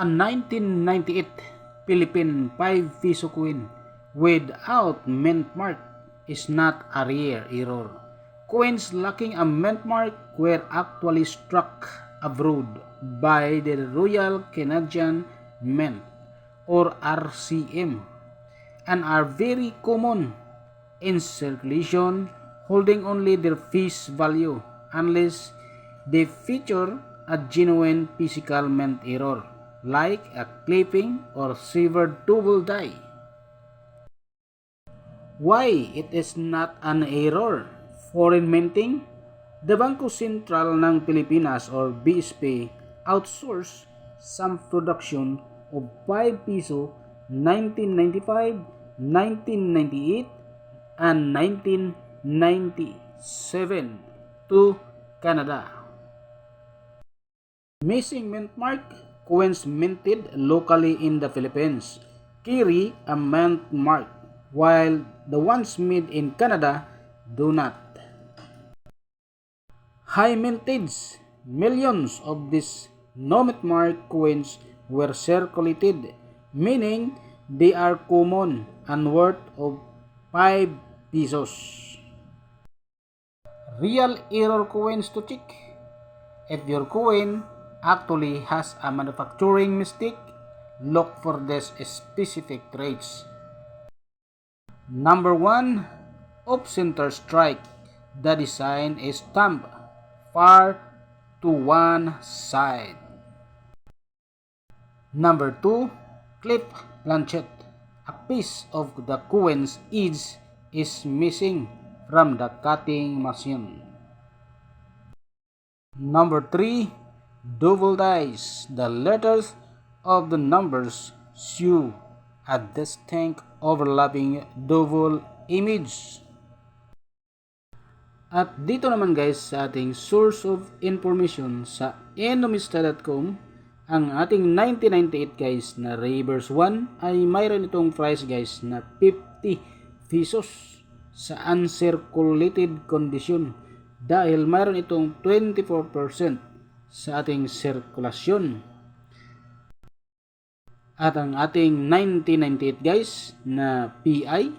A 1998 Philippine 5 peso coin without mint mark is not a rare error. Coins lacking a mint mark were actually struck abroad by the Royal Canadian Mint or RCM and are very common in circulation, holding only their face value unless they feature a genuine physical mint error like a clipping or severed double die. Why it is not an error? Foreign minting? The Bangko Sentral ng Pilipinas or BSP outsourced some production of 5 peso 1995, 1998, and 1997 to Canada. Missing mint mark, coins minted locally in the Philippines carry a mint mark, while the ones made in Canada do not. High mintage, millions of these no mint mark coins were circulated, meaning they are common and worth of 5 pesos. Real error coins to check. If your coin actually has a manufacturing mistake, look for these specific traits. Number 1. Off-center strike. The design is stamped far to one side. Number 2. Clip planchet. A piece of the coin's edge is missing from the cutting machine. Number 3. Double dice. The letters of the numbers show a distinct overlapping double image. At dito naman guys sa ating source of information sa enomista.com, ang ating 1998 guys na reverse 1 ay mayroon itong price guys na 50 pesos sa uncirculated condition dahil mayroon itong 24% sa ating sirkulasyon. At ang ating 1998 guys na PI,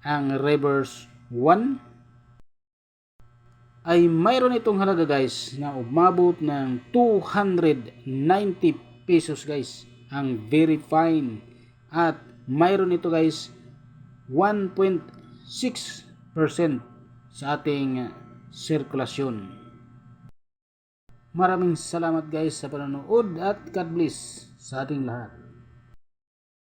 ang reverse 1, ay mayroon itong halaga guys na umabot ng 290 pesos guys, ang very fine. At mayroon ito guys 1.6% sa ating sirkulasyon. Maraming salamat guys sa panonood at God bless sa ating lahat.